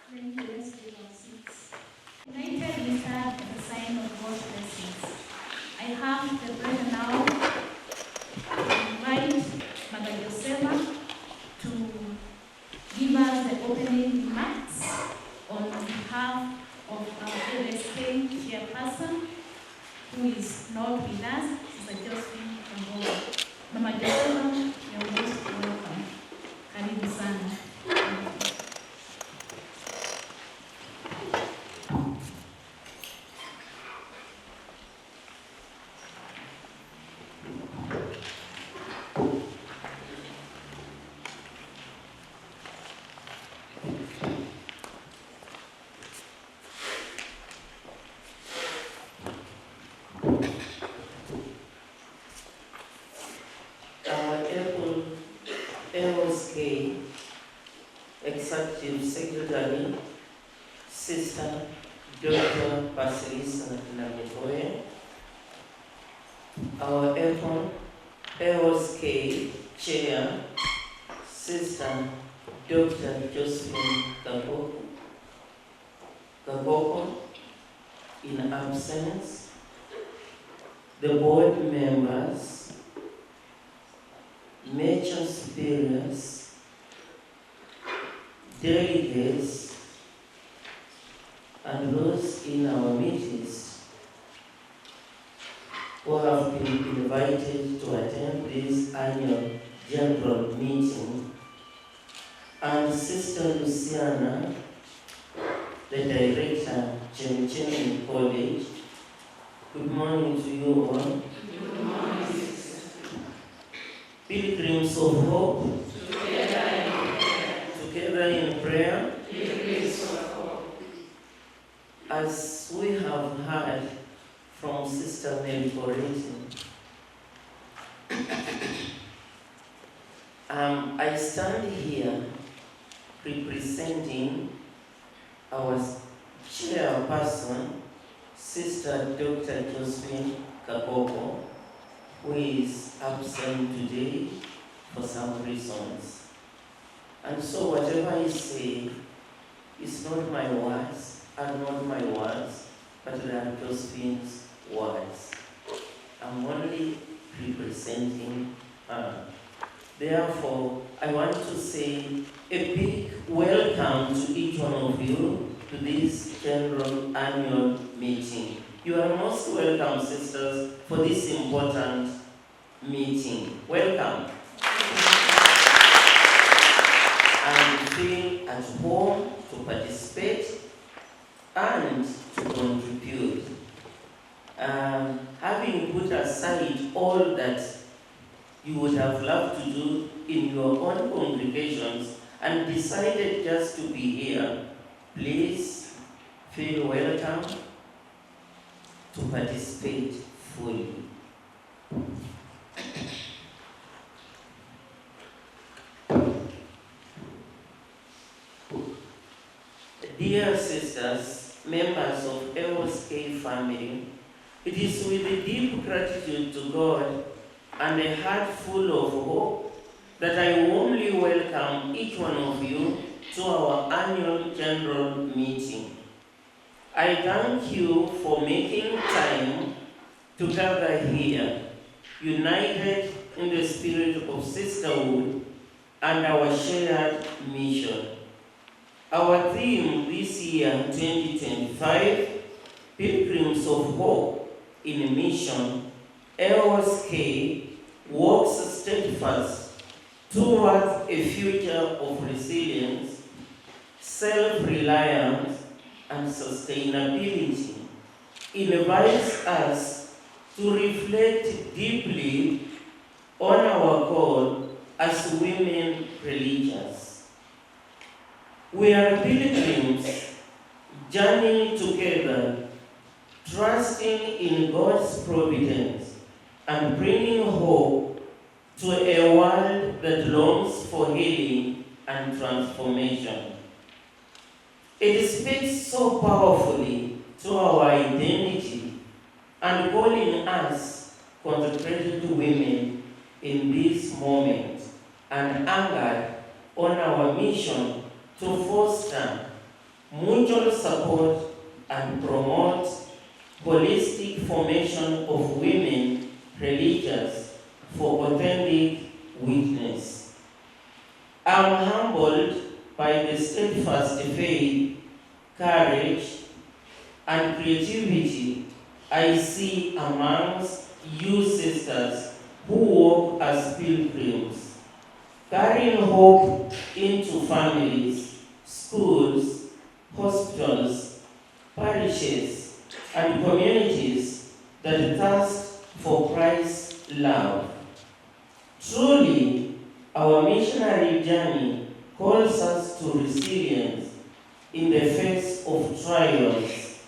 Thank you. Let's give our seats. United we stand as a sign of God's blessings. I have the pleasure now to invite Mother Josema to give us the opening remarks on behalf of our AOSK chairperson, who is not with us, Sister Josephine Kambogo. Mama Josema, you're most welcome. Karibu sana. AOSK Executive Secretary, Sister Dr. Basilisa Namitoye, our AOSK Chair, Sister Dr. Josephine Kambogo, in absence, the board members, major superiors, delegates, and those in our meetings who have been invited to attend this annual general meeting, and Sister Luciana, the Director, Chemichemi College. Good morning to you all. Good morning. Pilgrims of hope, together in prayer, Pilgrims of hope. As we have heard from Sister Mary Corretti, I stand here representing our chairperson, Sister Dr. Josephine Kambogo, who is absent today for some reasons. And so whatever I say is not my words, are not my words, but they are Josephine's words. I'm only representing her. Therefore, I want to say a big welcome to each one of you to this general annual meeting. You are most welcome, sisters, for this important meeting. Welcome. And feel at home to participate and to contribute. Having put aside all that you would have loved to do in your own congregations and decided just to be here, please feel welcome to participate fully. Dear sisters, members of AOSK family, it is with a deep gratitude to God and a heart full of hope that I warmly welcome each one of you to our annual general meeting. I thank you for making time to gather here, united in the spirit of sisterhood and our shared mission. Our theme this year, 2025, Pilgrims of Hope in Mission, AOSK walks steadfast towards a future of resilience, self-reliance, and sustainability. Invites us to reflect deeply on our call as women religious. We are pilgrims journeying together, trusting in God's providence and bringing hope to a world that longs for healing and transformation. It speaks so powerfully to our identity and calling us consecrated women in this moment and anchored on our mission to foster mutual support, and promote holistic formation of women religious for authentic witness. I am humbled by the steadfast faith, courage, and creativity I see amongst you sisters who walk as pilgrims, carrying hope into families, schools, hospitals, parishes, and communities that thirst for Christ's love. Truly, our missionary journey calls us to resilience in the face of trials,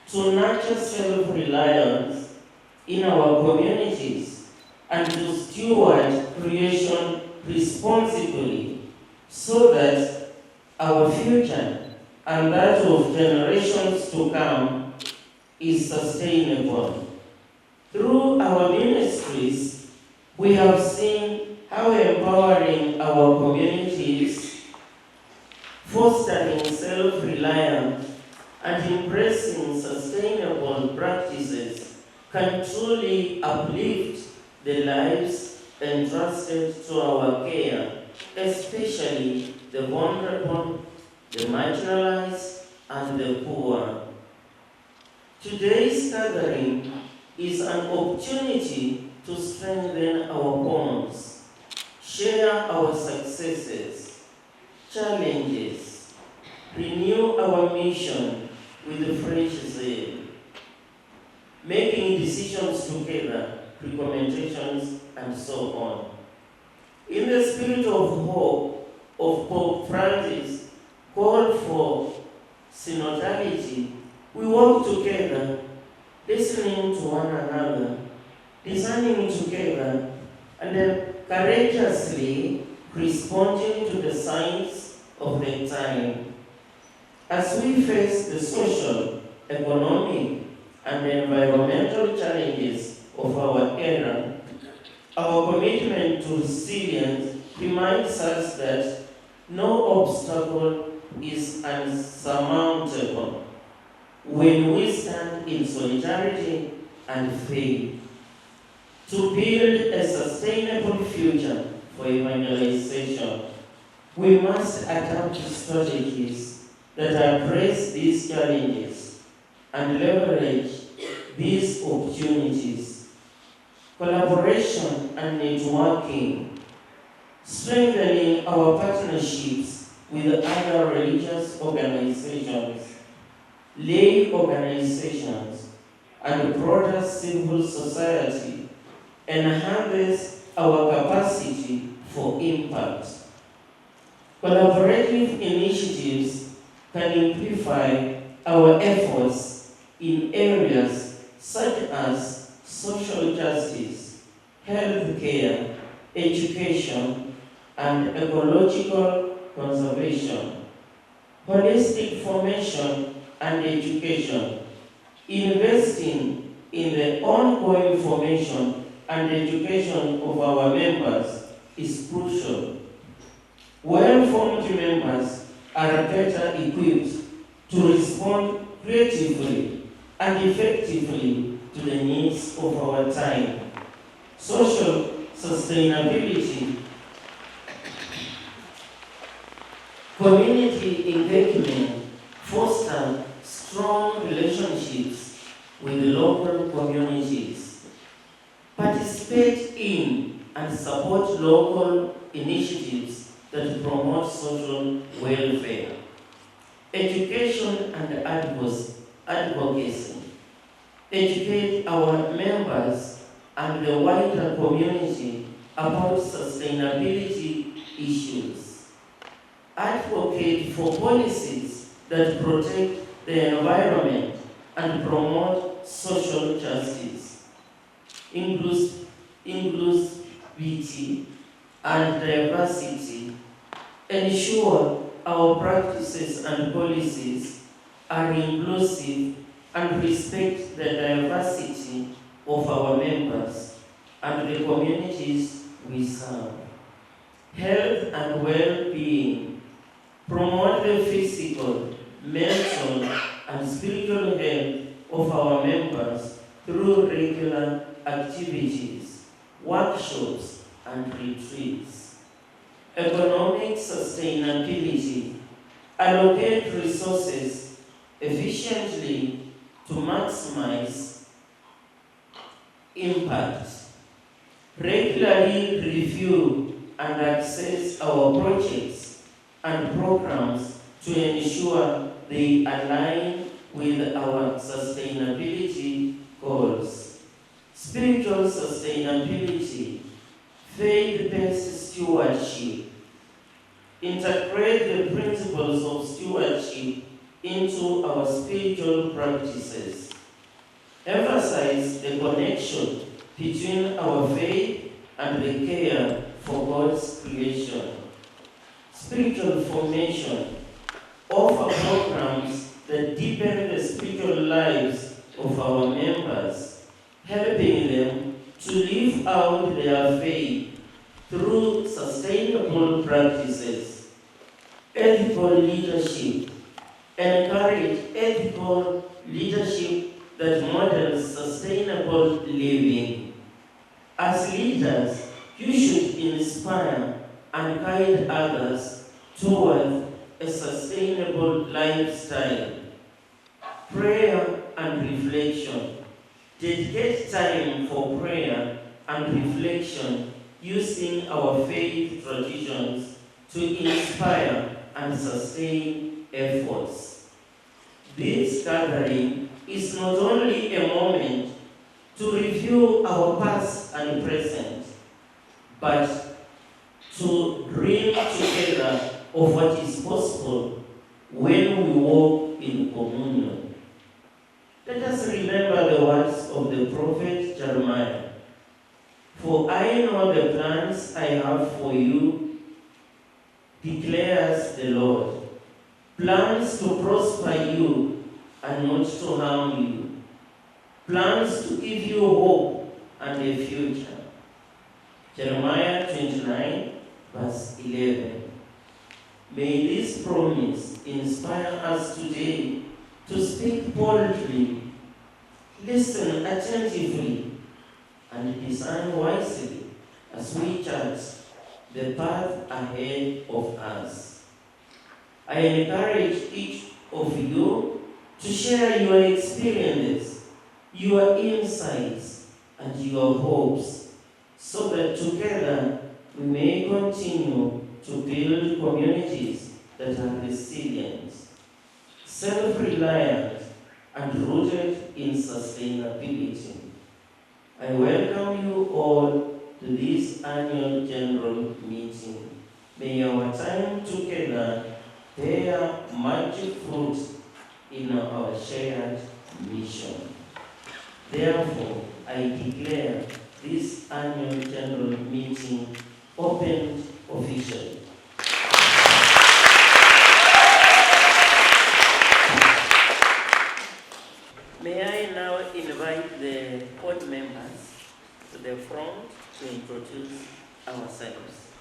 to nurture self-reliance in our communities, and to steward creation responsibly so that our future and that of generations to come is sustainable. Through our ministries, we have seen how empowering our communities, fostering self-reliance, and embracing sustainable practices can truly uplift the lives entrusted to our care, especially the vulnerable, the marginalized, and the poor. Today's gathering is an opportunity to strengthen our bonds, share our successes, challenges, renew our mission with fresh zeal, making decisions together, recommendations, and so on. In the spirit of hope of Pope Francis' call for synodality, we work together, listening to one another, discerning together, and then courageously responding to the signs of the time. As we face the social, economic, and environmental challenges of our era, our commitment to resilience reminds us that no obstacle is unsurmountable when we stand in solidarity and faith. To build a sustainable future for evangelization, we must adopt strategies that address these challenges and leverage these opportunities. Collaboration and networking, strengthening our partnerships with other religious organizations, lay organizations, and broader civil society enhances our capacity for impact. Collaborative initiatives can amplify our efforts in areas such as social justice, healthcare, education, and ecological conservation, holistic formation and education, investing in the ongoing formation and education of our members is crucial. Well-formed members are better equipped to respond creatively and effectively to the needs of our time. Social sustainability, community engagement foster strong relationships with local communities. Participate in and support local initiatives that promote social welfare. Education and advocacy. Educate our members and the wider community about sustainability issues. Advocate for policies that protect the environment and promote social justice, inclusivity, and diversity. Ensure our practices and policies are inclusive and respect the diversity of our members and the communities we serve. Health and well-being. Promote the physical, mental, and spiritual health of our members through regular activities, workshops, and retreats. Economic sustainability. Allocate resources efficiently to maximize impact. Regularly review and assess our projects and programs to ensure they align with our sustainability goals. Spiritual sustainability, faith-based stewardship. Integrate the principles of stewardship into our spiritual practices. Emphasize the connection between our faith and the care for God's creation. Spiritual formation. Offer programs that deepen the spiritual lives of our members, helping them to live out their faith through sustainable practices. Ethical leadership. Encourage ethical leadership that models sustainable living. As leaders, you should inspire and guide others toward a sustainable lifestyle. Prayer and reflection. Dedicate time for prayer and reflection using our faith traditions to inspire and sustain efforts. This gathering is not only a moment to review our past and present, but to dream together of what is possible when we walk in communion. Let us remember the words of the prophet Jeremiah. For I know the plans I have for you, declares the Lord. Plans to prosper you and not to harm you. Plans to give you hope and a future. Jeremiah 29, verse 11. May this promise inspire us today to speak boldly, listen attentively, and discern wisely as we chart the path ahead of us. I encourage each of you to share your experiences, your insights, and your hopes, so that together we may continue to build communities that are resilient, self-reliant, and rooted in sustainability. I welcome you all to this annual general meeting. May our time together bear much fruit in our shared mission. Therefore, I declare this annual general meeting opened officially. May I now invite the board members to the front to introduce ourselves.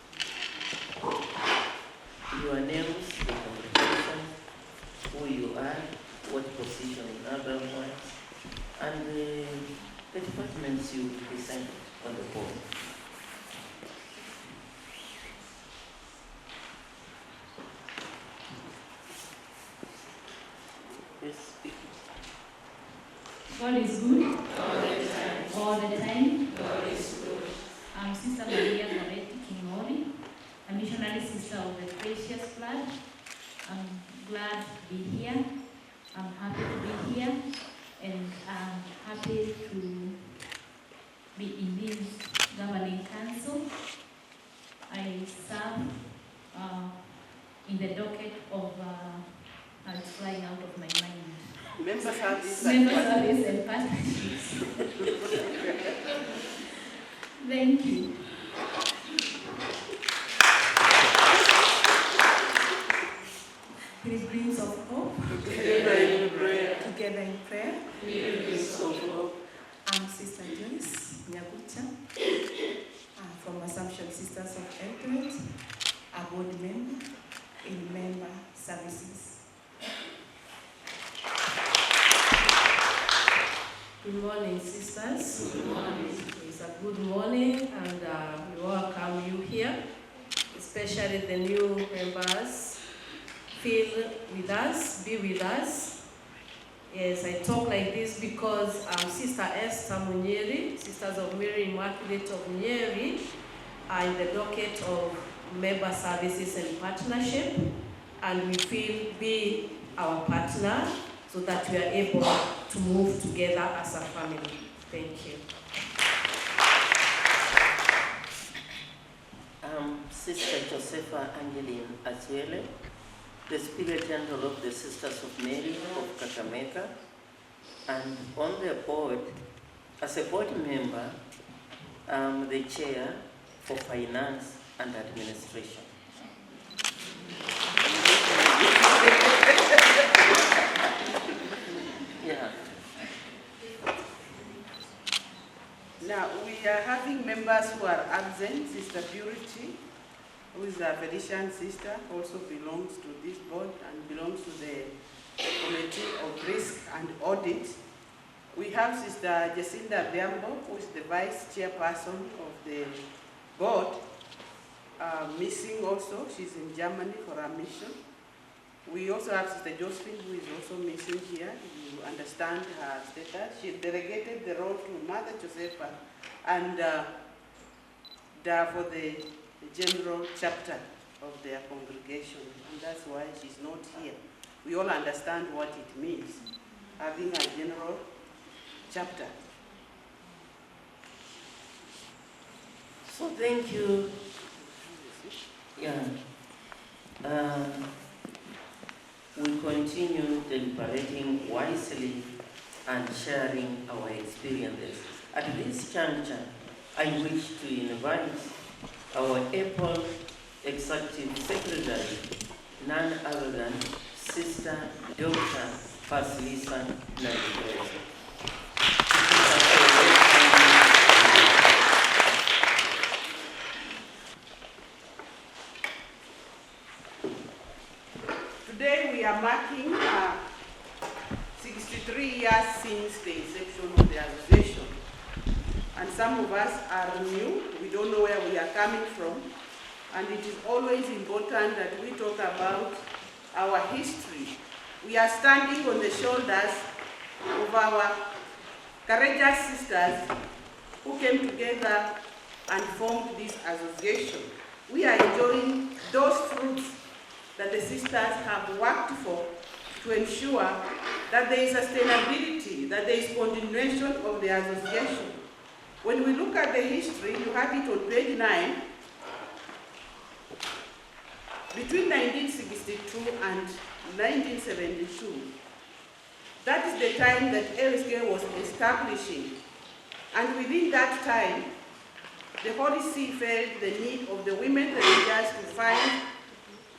Your names, the congregation, who you are, what position in other words, and the departments you present on the board. Yes. God is good All the time. all the time. God is good. I'm Sister Maria Moretti Kingori, a missionary sister of the Precious Blood. I'm glad to be here. I'm happy to be here, and I'm happy to be in this governing council. I serve in the docket of, it's flying out of my mind. Member service. Member service and partnerships. Thank you. Pilgrims of Hope, Together in prayer. together in prayer. Pilgrims of hope. I'm Sister Joyce Nyagucha from Assumption Sisters of Eldoret, a board member in member services. Good morning, sisters. Good morning. It's a good morning, and we welcome you here, especially the new members. Feel with us, be with us. Yes, I talk like this because Sister Esther Munyeri, Sisters of Mary Immaculate of Nyeri, are in the docket of member services and partnership, and we feel be our partner so that we are able to move together as a family. Thank you. Sister Josepha Angeline Azuele, the Spirit General of the Sisters of Mary of Kakamega, and on the board, as a board member, the chair for finance and administration. Yeah. Now, we are having members who are absent. Sister Purity, who is a Felician sister, also belongs to this board and belongs to the Committee of Risk and Audit. We have Sister Jacinda Biambo, who is the Vice Chairperson of the board, missing also. She's in Germany for a mission. We also have Sister Josephine, who is also missing here. You understand her status. She delegated the role to Mother Josepha and for the general chapter of their congregation, and that's why she's not here. We all understand what it means, having a general chapter. So thank you. Yeah. We continue deliberating wisely and sharing our experiences. At this juncture, I wish to invite our April Executive Secretary, none other than Sister Dr. Fasilisa Nandipere. Today we are marking 63 years since the inception of the association. And some of us are new, we don't know where we are coming from. And it is always important that we talk about our history. We are standing on the shoulders of our courageous sisters who came together and formed this association. We are enjoying those fruits that the sisters have worked for to ensure that there is sustainability, that there is continuation of the association. When we look at the history, you have it on page 9. Between 1962 and 1972, that is the time that AOSK was establishing. And within that time, the Holy See felt the need of the women religious to find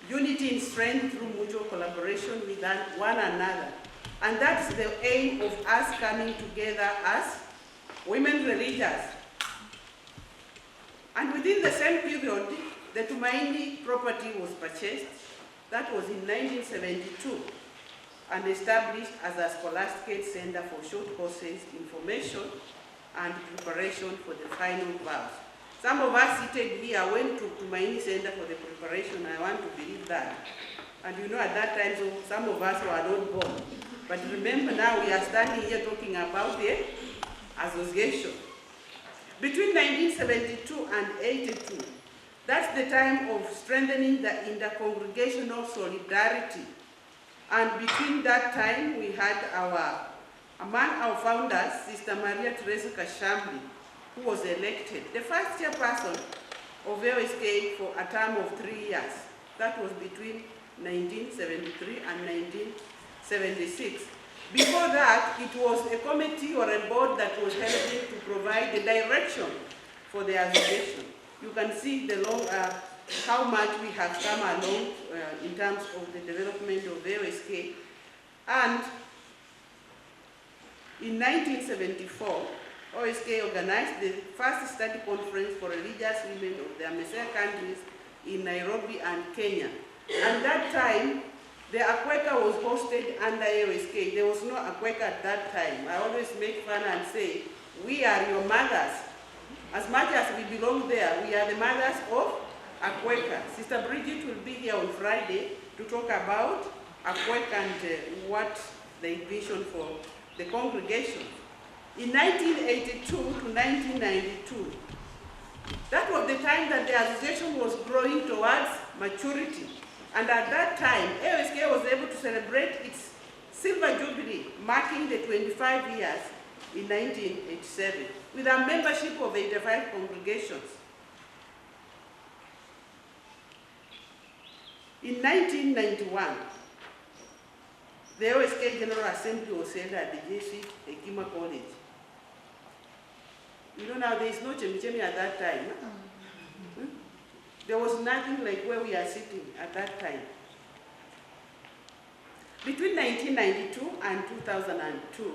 unity and strength through mutual collaboration with one another. And that's the aim of us coming together as women religious. And within the same period, the Tumaini property was purchased. That was in 1972 and established as a scholastic center for short courses, information, and preparation for the final vows. Some of us seated here went to Tumaini Center for the preparation. I want to believe that. And you know, at that time, so some of us were not born. But remember, now we are standing here talking about the association. Between 1972 and 82, that's the time of strengthening the intercongregational solidarity. And between that time, we had among our founders, Sister Maria Teresa Kashambi, who was elected the first chairperson of AOSK for a term of 3 years. That was between 1973 and 1976. Before that, it was a committee or a board that was helping to provide the direction for the association. You can see how much we have come along in terms of the development of AOSK. And in 1974, AOSK organized the first study conference for religious women of the Messiah countries in Nairobi and Kenya. And that time, The Akweka was hosted under AOSK. There was no Akweka at that time. I always make fun and say, we are your mothers. As much as we belong there, we are the mothers of Akweka. Sister Bridget will be here on Friday to talk about Akweka and what they vision for the congregation. In 1982 to 1992, that was the time that the association was growing towards maturity. And at that time, AOSK was able to celebrate its Silver Jubilee, marking the 25 years in 1987, with a membership of 85 congregations. In 1991, the AOSK General Assembly was held at the JC Hekima College. You know, now there is no chemichemi at that time. Huh? There was nothing like where we are sitting at that time. Between 1992 and 2002,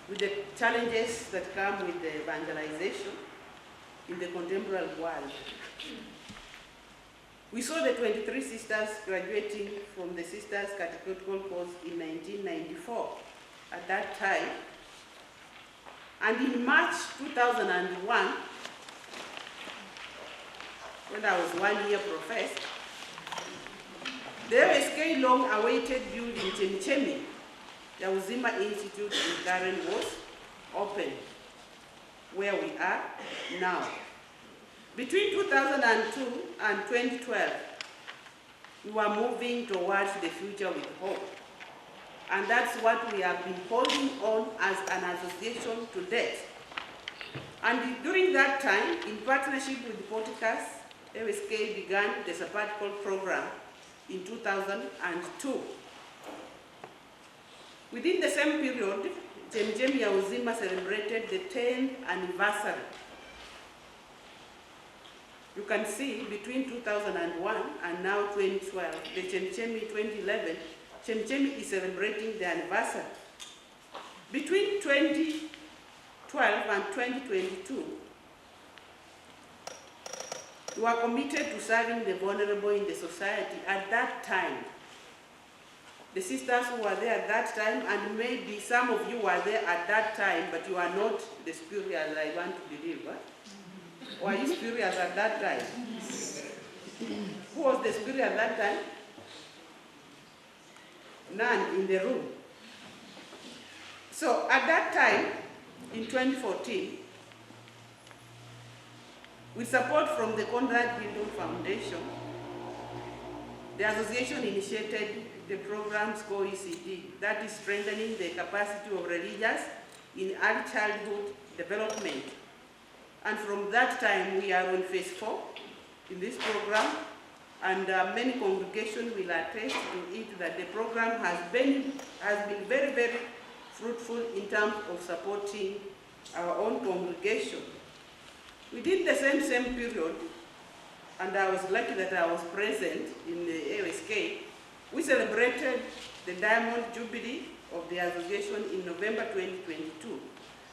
with the challenges that come with the evangelization in the contemporary world, we saw the 23 sisters graduating from the Sisters Catechetical Course in 1994 at that time. And in March 2001, when I was 1 year professed, the AOSK long-awaited building Chemichemi, the Uzima Institute in Karen, was opened, where we are now. Between 2002 and 2012, we were moving towards the future with hope. And that's what we have been holding on as an association to date. And during that time, in partnership with Porticus, AOSK began the sabbatical program in 2002. Within the same period, Chemchemi ya Uzima celebrated the 10th anniversary. You can see between 2001 and now 2012, the Chemchemi 2011, Chemchemi is celebrating the anniversary. Between 2012 and 2022, we are committed to serving the vulnerable in the society. At that time, the sisters who were there at that time, and maybe some of you were there at that time, but you are not the spurious I want to believe. Huh? Or are you spurious at that time? Who was the spurious at that time? None in the room. So at that time, in 2014, with support from the Conrad Hilton Foundation, the association initiated the programs co-ECD, that is strengthening the capacity of religious in early childhood development. And from that time, we are on phase 4 in this program, and many congregations will attest to it that the program has been very, very fruitful in terms of supporting our own congregation. Within the same period, and I was lucky that I was present in the AOSK, we celebrated the Diamond Jubilee of the association in November 2022.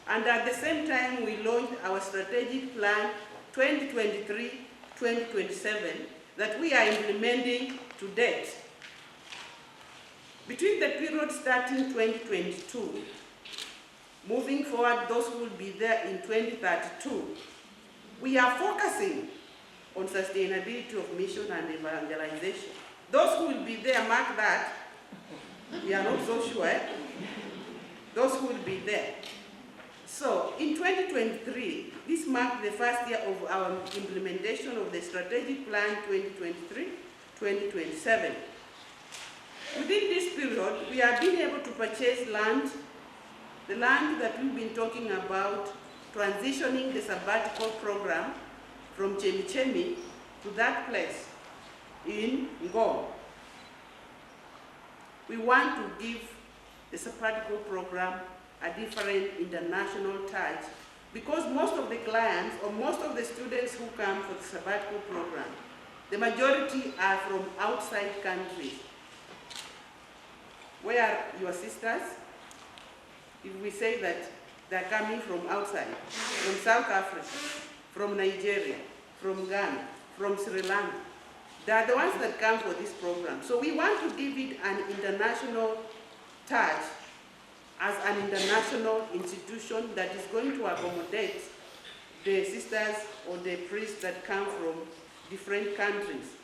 And at the same time, we launched our strategic plan 2023-2027 that we are implementing to date. Between the period starting 2022, moving forward, those who will be there in 2032, we are focusing on sustainability of mission and evangelization. Those who will be there, mark that. We are not so sure. Those who will be there. So in 2023, this marked the first year of our implementation of the strategic plan 2023-2027. Within this period, we have been able to purchase land, the land that we've been talking about, transitioning the sabbatical program from Chemichemi to that place in Ngong. We want to give the sabbatical program a different international touch, because most of the clients or most of the students who come for the sabbatical program, the majority are from outside countries. Where are your sisters? If we say that they're coming from outside, from South Africa, from Nigeria, from Ghana, from Sri Lanka, They are the ones that come for this program. So we want to give it an international touch as an international institution that is going to accommodate the sisters or the priests that come from different countries.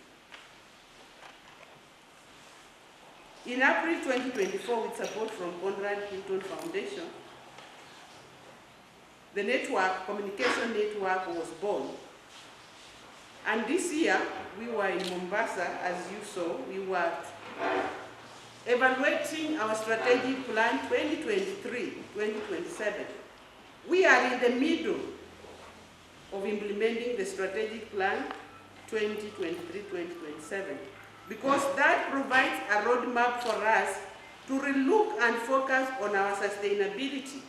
In April 2024, with support from Conrad Hilton Foundation, the communication network was born. And this year, we were in Mombasa, as you saw. We were evaluating our strategic plan 2023-2027. We are in the middle of implementing the strategic plan 2023-2027 because that provides a roadmap for us to relook and focus on our sustainability.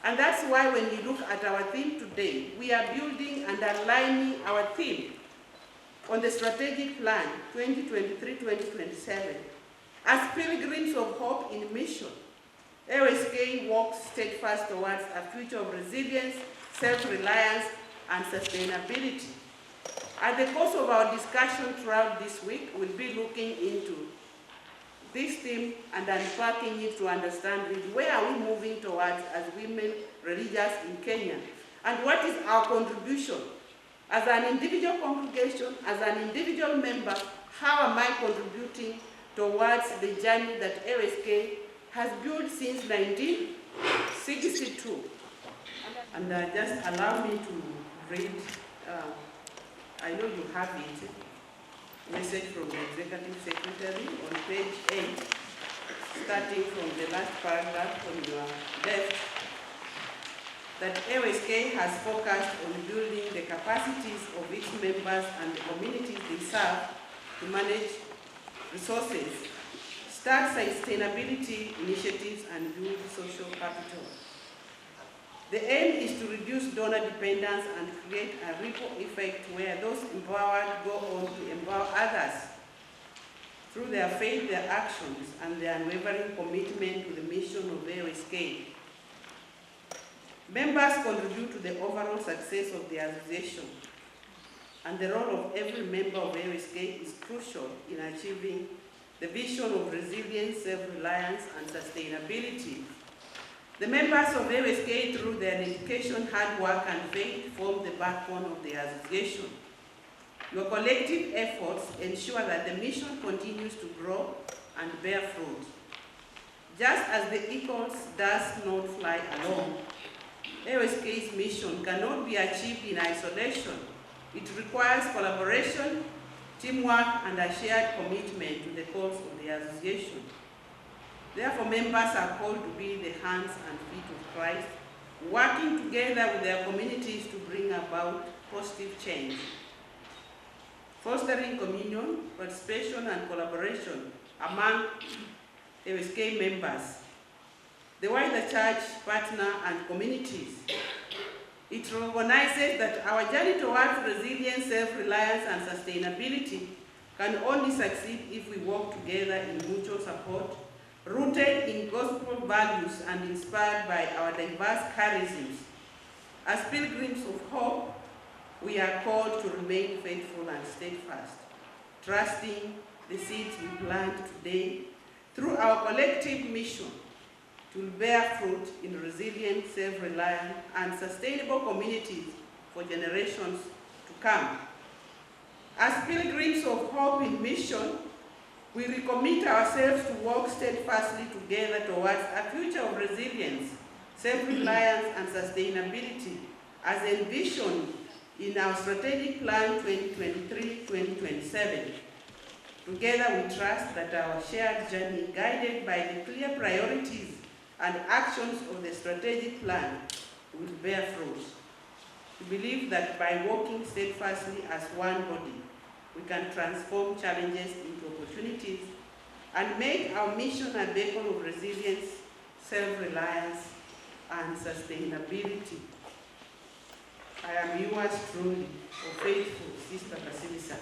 And that's why when you look at our theme today, we are building and aligning our theme on the strategic plan 2023-2027 as pilgrims of hope in mission. AOSK walks steadfast towards a future of resilience, self-reliance, and sustainability. At the course of our discussion throughout this week, we'll be looking into this theme and unpacking it to understand really where are we moving towards as women religious in Kenya, and what is our contribution as an individual congregation, as an individual member. How am I contributing towards the journey that AOSK has built since 1962? And just allow me to read, I know you have it, message from the Executive Secretary on page 8, starting from the last paragraph on your left, that AOSK has focused on building the capacities of its members and the communities they serve to manage resources, start sustainability initiatives, and build social capital. The aim is to reduce donor dependence and create a ripple effect where those empowered go on to empower others through their faith, their actions, and their unwavering commitment to the mission of AOSK. Members contribute to the overall success of the association, and the role of every member of AOSK is crucial in achieving the vision of resilience, self-reliance, and sustainability. The members of AOSK, through their dedication, hard work, and faith, form the backbone of the association. Your collective efforts ensure that the mission continues to grow and bear fruit. Just as the eagles does not fly alone, AOSK's mission cannot be achieved in isolation. It requires collaboration, teamwork, and a shared commitment to the cause of the association. Therefore, members are called to be the hands and feet of Christ, working together with their communities to bring about positive change, fostering communion, participation, and collaboration among AOSK members, the wider church, partner, and communities. It recognizes that our journey towards resilience, self-reliance, and sustainability can only succeed if we work together in mutual support, rooted in gospel values and inspired by our diverse charisms. As pilgrims of hope, we are called to remain faithful and steadfast, trusting the seeds we plant today through our collective mission to bear fruit in resilient, self-reliant, and sustainable communities for generations to come. As pilgrims of hope in mission, we recommit ourselves to work steadfastly together towards a future of resilience, self-reliance, and sustainability as envisioned in our strategic plan 2023-2027. Together we trust that our shared journey, guided by the clear priorities and actions of the strategic plan, will bear fruit. We believe that by working steadfastly as one body, we can transform challenges into opportunities and make our mission a beacon of resilience, self-reliance, and sustainability. I am yours truly, O faithful Sister Basilisa.